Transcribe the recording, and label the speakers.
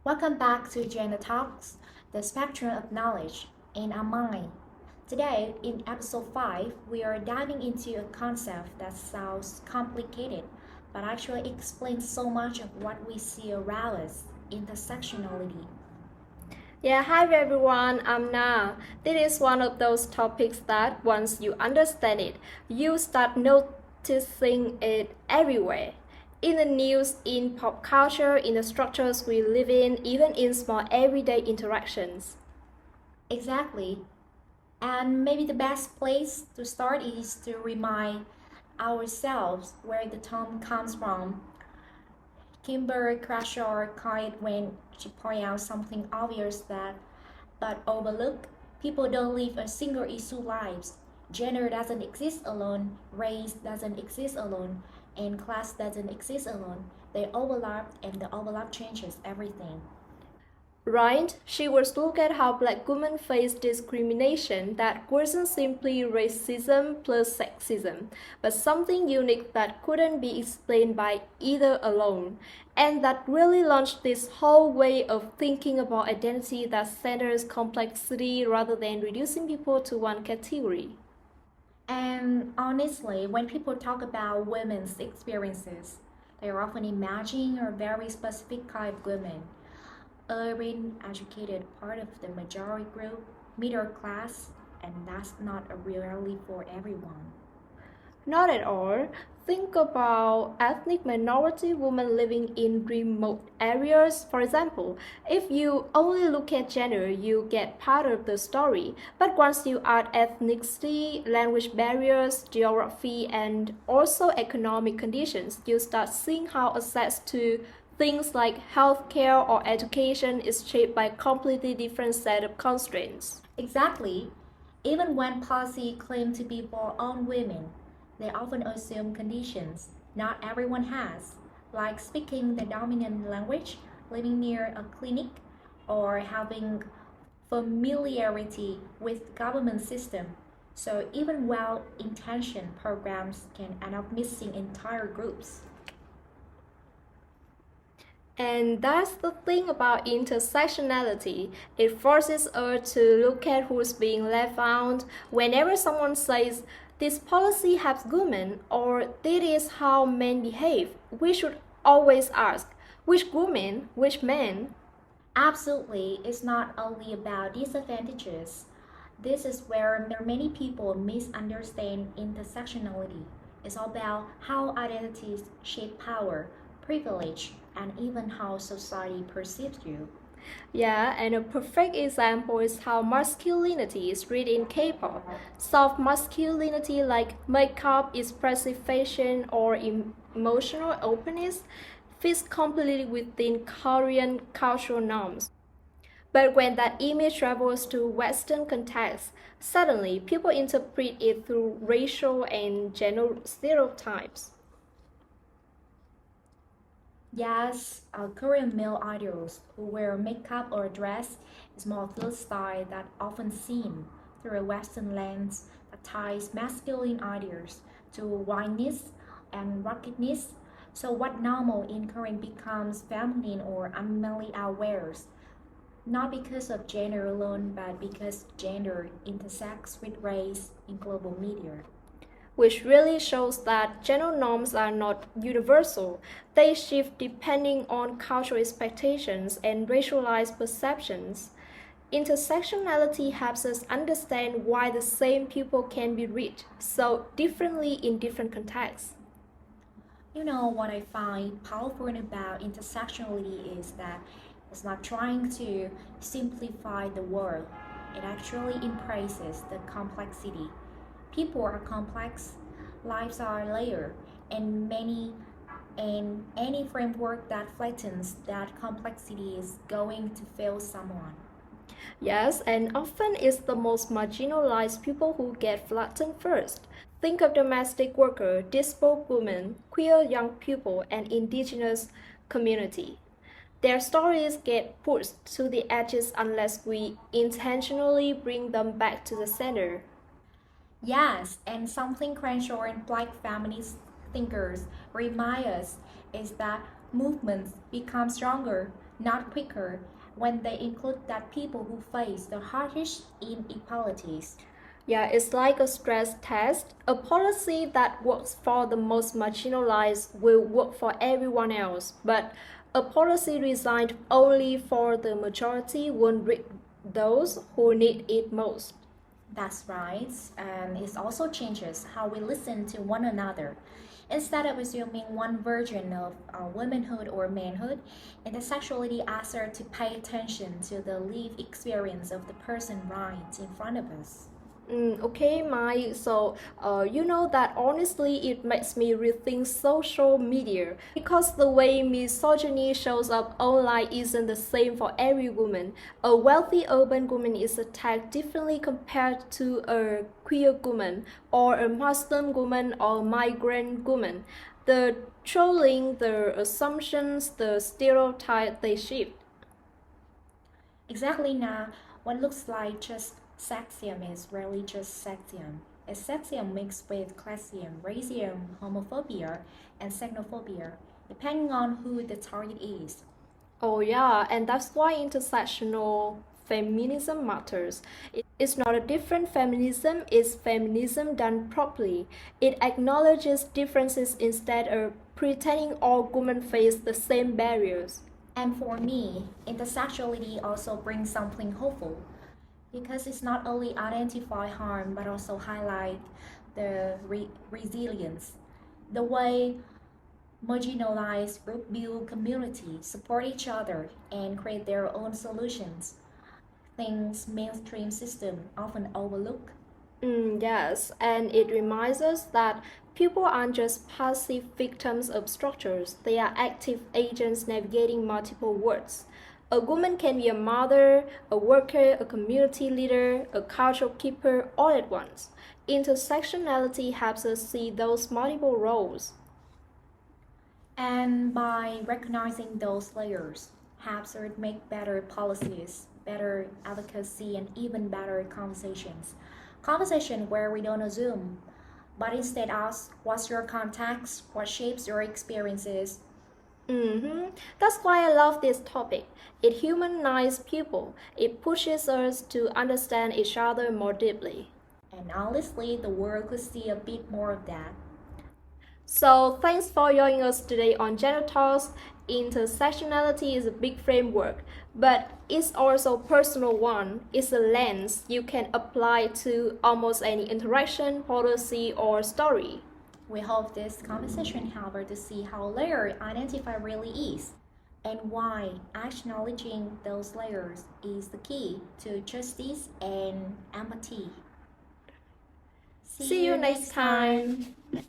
Speaker 1: Welcome back to Gender Talks, the spectrum of knowledge in our mind. Today, in episode 5, we are diving into a concept that sounds complicated, but actually explains so much of what we see around us: intersectionality.
Speaker 2: Yeah, hi everyone, I'm Na. This is one of those topics that once you understand it, you start noticing it everywhere. In the news, in pop culture, in the structures we live in, even in small everyday interactions.
Speaker 1: Exactly. And maybe the best place to start is to remind ourselves where the term comes from. Kimber Crashaw coined when she pointed out something obvious that but overlooked. People don't live a single issue lives. Gender doesn't exist alone, race doesn't exist alone, and class doesn't exist alone. They overlap, and the overlap changes everything.
Speaker 2: Right? She was look at how black women face discrimination that wasn't simply racism plus sexism, but something unique that couldn't be explained by either alone. And that really launched this whole way of thinking about identity that centers complexity rather than reducing people to one category.
Speaker 1: And honestly, when people talk about women's experiences, they are often imagining a very specific kind of women: urban, educated, part of the majority group, middle class, and that's not a reality for everyone.
Speaker 2: Not at all. Think about ethnic minority women living in remote areas. For example, if you only look at gender, you get part of the story. But once you add ethnicity, language barriers, geography, and also economic conditions, you start seeing how access to things like healthcare or education is shaped by a completely different set of constraints.
Speaker 1: Exactly. Even when policy claim to be for all women, they often assume conditions not everyone has, like speaking the dominant language, living near a clinic, or having familiarity with government system. So even well-intentioned programs can end up missing entire groups.
Speaker 2: And that's the thing about intersectionality. It forces us to look at who's being left out. Whenever someone says, this policy helps women, or that is how men behave, we should always ask, which women, which men?
Speaker 1: Absolutely, it's not only about disadvantages. This is where many people misunderstand intersectionality. It's all about how identities shape power, privilege, and even how society perceives you.
Speaker 2: Yeah, and a perfect example is how masculinity is read in K-pop. Soft masculinity like makeup, expressive fashion, or emotional openness fits completely within Korean cultural norms. But when that image travels to Western contexts, suddenly people interpret it through racial and gender stereotypes.
Speaker 1: Yes, Korean male idols who wear makeup or dress is more of the style that often seen through a Western lens that ties masculine ideas to wideness and ruggedness. So what normal in Korean becomes feminine or unmanly outwears, not because of gender alone, but because gender intersects with race in global media.
Speaker 2: Which really shows that gender norms are not universal. They shift depending on cultural expectations and racialized perceptions. Intersectionality helps us understand why the same people can be read so differently in different contexts.
Speaker 1: You know what I find powerful about intersectionality is that it's not trying to simplify the world. It actually embraces the complexity. People are complex, lives are layered, and any framework that flattens that complexity is going to fail someone.
Speaker 2: Yes, and often it's the most marginalized people who get flattened first. Think of domestic workers, displaced women, queer young people, and indigenous community. Their stories get pushed to the edges unless we intentionally bring them back to the center.
Speaker 1: Yes, and something Crenshaw and Black feminist thinkers remind us is that movements become stronger not quicker, when they include that people who face the hardest inequalities.
Speaker 2: Yeah, it's like a stress test. A policy that works for the most marginalized will work for everyone else, but a policy designed only for the majority won't reach those who need it most.
Speaker 1: That's right, and it also changes how we listen to one another. Instead of assuming one version of womanhood or manhood, intersectionality asks us to pay attention to the lived experience of the person right in front of us.
Speaker 2: Okay, Mai. So, you know that honestly, it makes me rethink social media because the way misogyny shows up online isn't the same for every woman. A wealthy urban woman is attacked differently compared to a queer woman, or a Muslim woman, or migrant woman. The trolling, the assumptions, the stereotype they shift.
Speaker 1: Exactly now, what looks like just sexism is really just sexism. It's sexism mixed with classism, racism, homophobia, and xenophobia, depending on who the target is.
Speaker 2: Oh, yeah, and that's why intersectional feminism matters. It's not a different feminism, it's feminism done properly. It acknowledges differences instead of pretending all women face the same barriers.
Speaker 1: And for me, intersectionality also brings something hopeful because it's not only identify harm but also highlight the resilience, the way marginalized group build community, support each other, and create their own solutions. Things mainstream system often overlook.
Speaker 2: Yes, and it reminds us that people aren't just passive victims of structures, they are active agents navigating multiple worlds. A woman can be a mother, a worker, a community leader, a cultural keeper, all at once. Intersectionality helps us see those multiple roles.
Speaker 1: And by recognizing those layers, helps us make better policies, better advocacy, and even better conversations. Conversation where we don't assume, but instead ask what's your context, what shapes your experiences.
Speaker 2: That's why I love this topic. It humanizes people, it pushes us to understand each other more deeply.
Speaker 1: And honestly, the world could see a bit more of that.
Speaker 2: So, thanks for joining us today on Gender Talks. Intersectionality is a big framework, but it's also a personal one. It's a lens you can apply to almost any interaction, policy, or story.
Speaker 1: We hope this conversation helped us to see how layered identify really is and why acknowledging those layers is the key to justice and empathy. See
Speaker 2: See
Speaker 1: you
Speaker 2: you next
Speaker 1: next
Speaker 2: time.
Speaker 1: time.